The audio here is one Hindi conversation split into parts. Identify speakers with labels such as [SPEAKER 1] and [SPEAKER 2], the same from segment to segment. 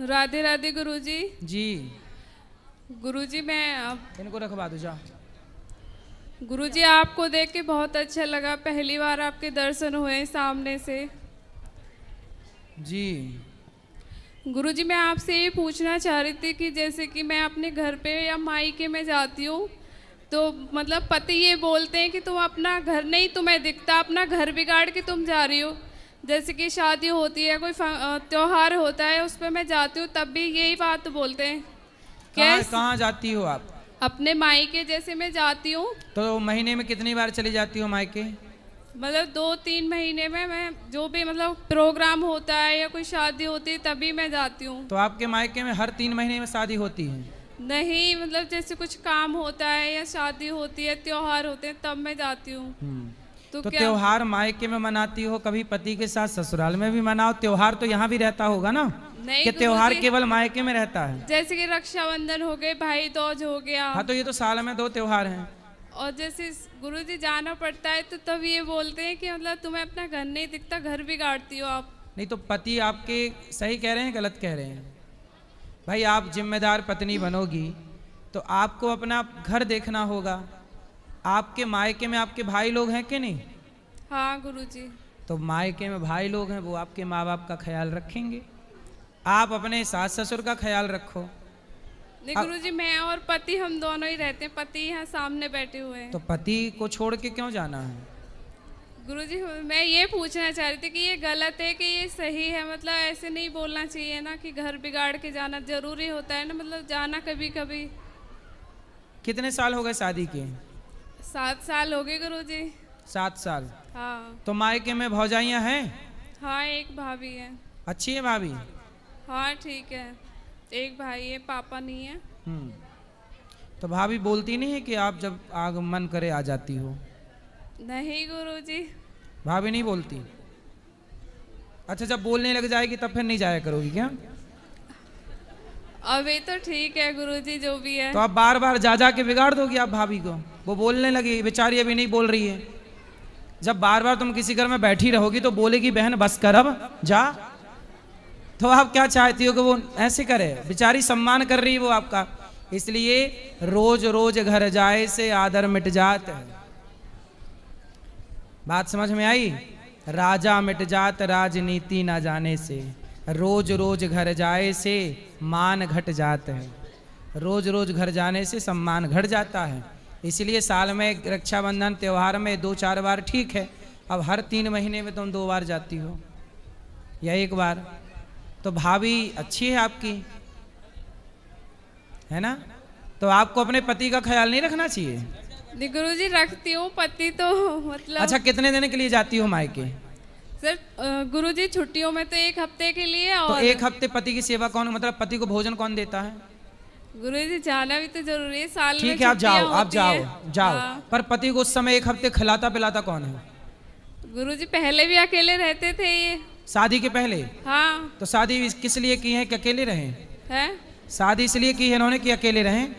[SPEAKER 1] राधे राधे गुरुजी।
[SPEAKER 2] जी
[SPEAKER 1] गुरुजी मैं
[SPEAKER 2] इनको रखवा दो जा।
[SPEAKER 1] गुरुजी आपको देख के बहुत अच्छा लगा, पहली बार आपके दर्शन हुए सामने से।
[SPEAKER 2] जी
[SPEAKER 1] गुरुजी मैं आपसे ये पूछना चाह रही थी कि जैसे कि मैं अपने घर पे या मायके में जाती हूँ तो मतलब पति ये बोलते हैं कि तुम अपना घर नहीं तुम्हें दिखता, अपना घर बिगाड़ के तुम जा रही हो। जैसे कि शादी होती है, कोई त्योहार होता है, उस पर मैं जाती हूँ तब भी यही बात बोलते हैं।
[SPEAKER 2] कहाँ जाती हो आप?
[SPEAKER 1] अपने मायके जैसे मैं जाती हूँ।
[SPEAKER 2] तो महीने में कितनी बार चली जाती हो मायके?
[SPEAKER 1] मतलब 2-3 महीने में मैं जो भी मतलब प्रोग्राम होता है या कोई शादी होती है तभी मैं जाती हूँ।
[SPEAKER 2] तो आपके मायके में हर 3 महीने में शादी होती है?
[SPEAKER 1] नहीं, मतलब जैसे कुछ काम होता है या शादी होती है, त्योहार होते हैं तब मैं जाती हूँ।
[SPEAKER 2] तो त्योहार मायके में मनाती हो, कभी पति के साथ ससुराल में भी मनाओ। त्योहार तो यहाँ भी रहता होगा ना?
[SPEAKER 1] नहीं,
[SPEAKER 2] कि त्योहार केवल मायके में रहता है?
[SPEAKER 1] जैसे कि रक्षाबंधन हो गए, भाई दूज हो गया।
[SPEAKER 2] हाँ तो ये तो साल में 2 त्योहार हैं।
[SPEAKER 1] और जैसे गुरुजी जाना पड़ता है तो तब ये बोलते हैं कि मतलब तुम्हें अपना घर नहीं दिखता, घर बिगाड़ती हो आप।
[SPEAKER 2] नहीं तो पति आपके सही कह रहे हैं गलत कह रहे हैं? भाई आप जिम्मेदार पत्नी बनोगी तो आपको अपना घर देखना होगा। आपके मायके में आपके भाई लोग हैं कि नहीं?
[SPEAKER 1] हाँ गुरुजी।
[SPEAKER 2] तो मायके में भाई लोग हैं, वो आपके माँ बाप का ख्याल रखेंगे। आप अपने सास ससुर का ख्याल रखो।
[SPEAKER 1] नहीं गुरुजी, मैं और पति हम दोनों ही रहते हैं, पति यहाँ सामने बैठे हुए हैं।
[SPEAKER 2] तो पति को छोड़ के क्यों जाना है?
[SPEAKER 1] गुरुजी मैं ये पूछना चाह रही थी कि ये गलत है कि ये सही है? मतलब ऐसे नहीं बोलना चाहिए ना कि घर बिगाड़ के जाना जरूरी होता है ना, मतलब जाना कभी कभी।
[SPEAKER 2] कितने साल हो गए शादी के?
[SPEAKER 1] 7 साल हो गए गुरुजी।
[SPEAKER 2] 7 साल?
[SPEAKER 1] हाँ।
[SPEAKER 2] तो मायके में भौजाइयाँ हैं?
[SPEAKER 1] हाँ, एक भाभी है।
[SPEAKER 2] अच्छी है भाभी?
[SPEAKER 1] हाँ ठीक है, एक भाई है, पापा नहीं है।
[SPEAKER 2] तो भाभी बोलती नहीं है कि आप जब आगमन करे आ जाती हो?
[SPEAKER 1] नहीं गुरुजी।
[SPEAKER 2] भाभी नहीं बोलती? अच्छा, जब बोलने लग जाएगी तब फिर नहीं जाया करोगी क्या?
[SPEAKER 1] अभी तो ठीक है गुरुजी, जो भी है।
[SPEAKER 2] तो आप बार बार जा जा के बिगाड़ दोगी आप भाभी को? वो बोलने लगी, बेचारी अभी नहीं बोल रही है। जब बार बार तुम किसी घर में बैठी रहोगी तो बोलेगी बहन बस कर अब जा। तो आप क्या चाहती हो कि वो ऐसे करे? बेचारी सम्मान कर रही है वो आपका। इसलिए रोज रोज घर जाए से आदर मिट जात है। बात समझ में आई? राजा मिट जात राजनीति ना जाने से, रोज रोज घर जाए से मान घट जात है। रोज रोज घर जाने से सम्मान घट जाता है। इसलिए साल में रक्षाबंधन त्योहार में 2-4 बार ठीक है। अब हर 3 महीने में तुम 2 बार जाती हो या 1 बार। तो भाभी अच्छी है आपकी, है ना? तो आपको अपने पति का ख्याल नहीं रखना चाहिए?
[SPEAKER 1] गुरुजी रखती हूँ, पति तो मतलब।
[SPEAKER 2] अच्छा, कितने दिन के लिए जाती हो मायके?
[SPEAKER 1] सर गुरुजी छुट्टियों में तो 1 हफ्ते के लिए। और
[SPEAKER 2] तो 1 हफ्ते पति की सेवा कौन, मतलब पति को भोजन कौन देता है?
[SPEAKER 1] गुरुजी जाना भी तो जरूरी है, साल में
[SPEAKER 2] ठीक है, आप जाओ, आप जाओ जाओ।
[SPEAKER 1] हाँ।
[SPEAKER 2] पर पति को उस समय 1 हफ्ते खिलाता पिलाता कौन है?
[SPEAKER 1] गुरुजी पहले भी अकेले रहते थे ये।
[SPEAKER 2] शादी के पहले?
[SPEAKER 1] हाँ।
[SPEAKER 2] तो शादी किस लिए की है कि अकेले रहें?
[SPEAKER 1] है
[SPEAKER 2] शादी इसलिए की है इन्होंने कि अकेले रहें?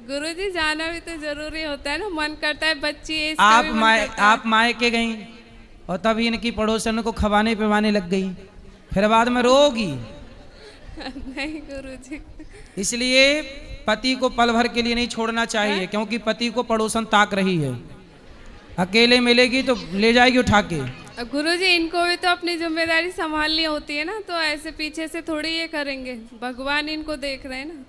[SPEAKER 1] गुरुजी जाना भी तो जरूरी होता है ना, मन करता है बच्ची।
[SPEAKER 2] आप मायके गई और तभी इनकी पड़ोसन को खवाने पिवाने लग गई, फिर बाद में रोगी।
[SPEAKER 1] नहीं गुरुजी।
[SPEAKER 2] इसलिए पति को पल भर के लिए नहीं छोड़ना चाहिए, क्योंकि पति को पड़ोसन ताक रही है। अकेले मिलेगी तो ले जाएगी उठा के।
[SPEAKER 1] गुरुजी इनको भी तो अपनी जिम्मेदारी संभालनी होती है ना, तो ऐसे पीछे से थोड़ी ये करेंगे, भगवान इनको देख रहे हैं ना।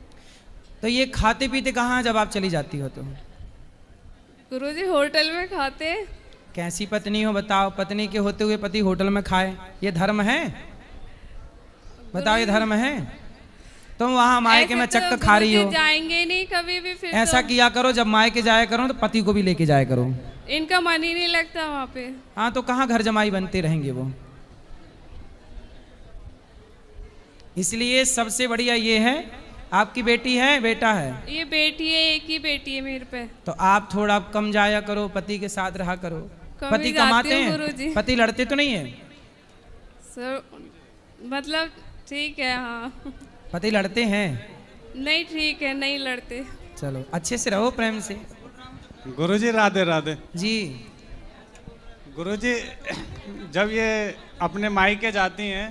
[SPEAKER 2] तो ये खाते पीते कहाँ जब आप चली जाती हो? तो
[SPEAKER 1] गुरुजी होटल में खाते हैं।
[SPEAKER 2] कैसी पत्नी हो बताओ? पत्नी के होते हुए पति होटल में खाए, ये धर्म है? बताओ, ये धर्म है? तुम वहां मायके में चक्कर खा रही हो।
[SPEAKER 1] जाएंगे नहीं कभी भी फिर।
[SPEAKER 2] ऐसा
[SPEAKER 1] तो
[SPEAKER 2] किया करो, जब मायके जाया करो तो पति को भी लेके जाया करो।
[SPEAKER 1] इनका मन ही नहीं लगता वहाँ पे।
[SPEAKER 2] हाँ तो कहाँ घर जमाई बनते रहेंगे वो। इसलिए सबसे बढ़िया ये है, आपकी बेटी है बेटा है?
[SPEAKER 1] ये बेटी है, एक ही बेटी है मेरे पे।
[SPEAKER 2] तो आप थोड़ा कम जाया करो, पति के साथ रहा करो। पति कमाते हैं? पति लड़ते तो नहीं है?
[SPEAKER 1] सर मतलब ठीक है। हाँ
[SPEAKER 2] पति लड़ते हैं?
[SPEAKER 1] नहीं ठीक है, नहीं लड़ते।
[SPEAKER 2] चलो अच्छे से रहो, प्रेम से।
[SPEAKER 3] गुरुजी राधे राधे
[SPEAKER 2] जी।
[SPEAKER 3] गुरुजी जब ये अपने मायके जाती हैं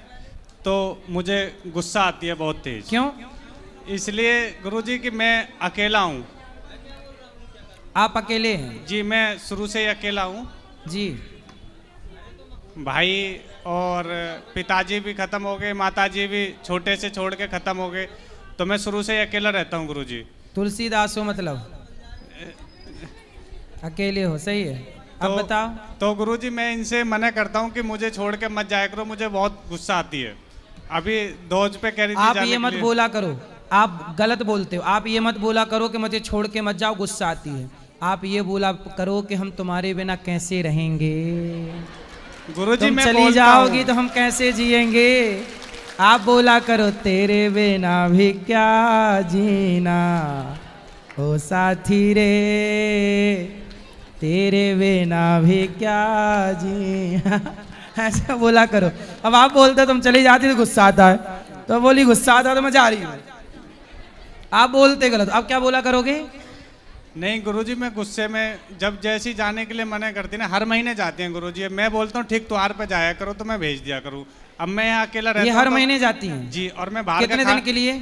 [SPEAKER 3] तो मुझे गुस्सा आती है बहुत तेज।
[SPEAKER 2] क्यों?
[SPEAKER 3] इसलिए गुरुजी कि मैं अकेला हूँ।
[SPEAKER 2] आप अकेले हैं?
[SPEAKER 3] जी, मैं शुरू से ही अकेला हूँ।
[SPEAKER 2] जी।
[SPEAKER 3] भाई और पिताजी भी खत्म हो गए, माताजी भी छोटे से छोड़ के खत्म हो गए, तो मैं शुरू से ही अकेला रहता हूँ गुरुजी।
[SPEAKER 2] तुलसीदास हो मतलब, अकेले हो, सही है। अब
[SPEAKER 3] तो,
[SPEAKER 2] बताओ।
[SPEAKER 3] तो गुरुजी मैं इनसे मना करता हूँ कि मुझे छोड़ के मत जाया करो, मुझे बहुत गुस्सा आती है। अभी दोज पे कह रही थी
[SPEAKER 2] आप
[SPEAKER 3] जाने
[SPEAKER 2] ये
[SPEAKER 3] के
[SPEAKER 2] मत
[SPEAKER 3] लिए।
[SPEAKER 2] बोला करो, आप गलत बोलते हो। आप ये मत बोला करो कि मुझे छोड़ के मत जाओ, गुस्सा आती है। आप ये बोला करो कि हम तुम्हारे बिना कैसे रहेंगे,
[SPEAKER 3] गुरुजी
[SPEAKER 2] तुम
[SPEAKER 3] मैं
[SPEAKER 2] चली
[SPEAKER 3] बोलता
[SPEAKER 2] जाओगी
[SPEAKER 3] हूँ।
[SPEAKER 2] तो हम कैसे जिएंगे। आप बोला करो तेरे बिना भी क्या जीना, ओ साथी रे तेरे बिना भी क्या जीना। ऐसा बोला करो। अब आप बोलते तुम चली जाती तो गुस्सा आता है, तो बोली गुस्सा आता तो मैं जा रही हूँ। आप बोलते गलत। अब क्या बोला करोगे?
[SPEAKER 3] नहीं गुरुजी, मैं गुस्से में जब जैसी जाने के लिए मना करती ना, हर महीने जाते हैं गुरुजी। मैं बोलता हूँ ठीक त्योहार पे जाया करो, तो मैं भेज दिया करूँ। अब मैं यहाँ अकेला रहता
[SPEAKER 2] ये
[SPEAKER 3] हूँ
[SPEAKER 2] हर
[SPEAKER 3] तो-
[SPEAKER 2] महीने जाती हैं?
[SPEAKER 3] जी, और मैं बाहर
[SPEAKER 2] कितने
[SPEAKER 3] का
[SPEAKER 2] दिन के लिए?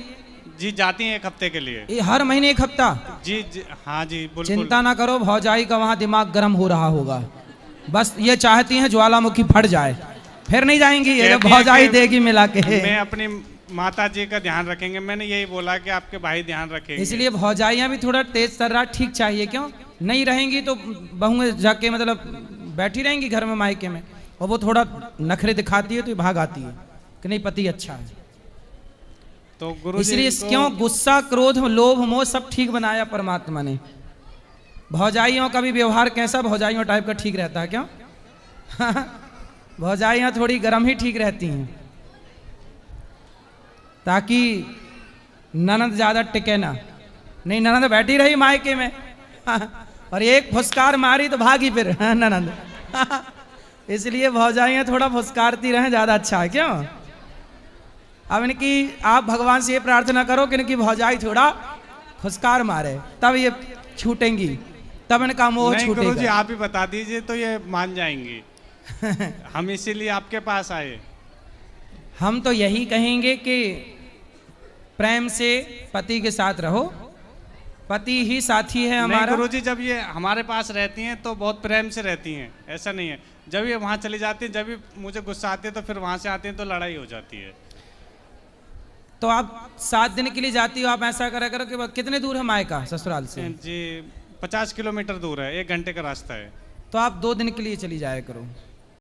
[SPEAKER 3] जी जाती हैं 1 हफ्ते के लिए।
[SPEAKER 2] ये हर महीने 1 हफ्ता?
[SPEAKER 3] जी, जी हाँ जी बिल्कुल।
[SPEAKER 2] चिंता ना करो, भौजाई का वहां दिमाग गर्म हो रहा होगा। बस ये चाहती हैं ज्वालामुखी फट जाए, फिर नहीं जाएंगी ये, जब
[SPEAKER 3] कहती हैं
[SPEAKER 2] भौजाई
[SPEAKER 3] कि
[SPEAKER 2] देगी मिला के।
[SPEAKER 3] मैं अपनी माता जी का ध्यान रखेंगे। मैंने यही बोला कि आपके भाई ध्यान रखेंगे।
[SPEAKER 2] इसलिए भौजाइयाँ भी थोड़ा तेज तर्रार ठीक चाहिए। क्यों नहीं रहेंगी तो बहुएं जाके मतलब बैठी रहेंगी घर में मायके में, और वो थोड़ा नखरे दिखाती है तो ये भाग आती है कि नहीं पति अच्छा है।
[SPEAKER 3] तो गुरुजी
[SPEAKER 2] इसलिए क्यों गुस्सा, क्रोध, लोभ, मोह सब ठीक बनाया परमात्मा ने। भौजाइयों का भी व्यवहार कैसा भौजाइयों टाइप का ठीक रहता है? क्यों? भौजाइयाँ थोड़ी गर्म ही ठीक रहती हैं, ताकि ननद ज्यादा टिके ना। नहीं, ननद बैठी रही मायके में और एक फुसकार मारी तो भागी फिर ननद। इसलिए भौजाइयाँ थोड़ा फुसकारती रहें, ज्यादा अच्छा है। क्यों? अब इनकी आप भगवान से ये प्रार्थना करो कि इनकी भौजाई थोड़ा फुसकार मारे, तब ये छूटेंगी, तब इनका मोह
[SPEAKER 3] नहीं गुरुजी,
[SPEAKER 2] छूटेगा।
[SPEAKER 3] आप ही बता दीजिए तो ये मान जाएंगी। हम इसीलिए आपके पास आए।
[SPEAKER 2] हम तो यही कहेंगे कि प्रेम से पति के साथ रहो, पति ही साथी है
[SPEAKER 3] नहीं
[SPEAKER 2] हमारा।
[SPEAKER 3] गुरुजी, जब ये हमारे पास रहती हैं तो बहुत प्रेम से रहती हैं, ऐसा नहीं है। जब ये वहाँ चली जाती हैं, जब भी मुझे गुस्सा आती है तो फिर वहाँ से आती हैं तो लड़ाई हो जाती है।
[SPEAKER 2] तो आप 7 दिन के लिए जाती हो, आप ऐसा करा करो कि कितने दूर है मायका ससुराल से?
[SPEAKER 3] जी 50 किलोमीटर दूर है, 1 घंटे का रास्ता है।
[SPEAKER 2] तो आप 2 दिन के लिए चली जाया करो।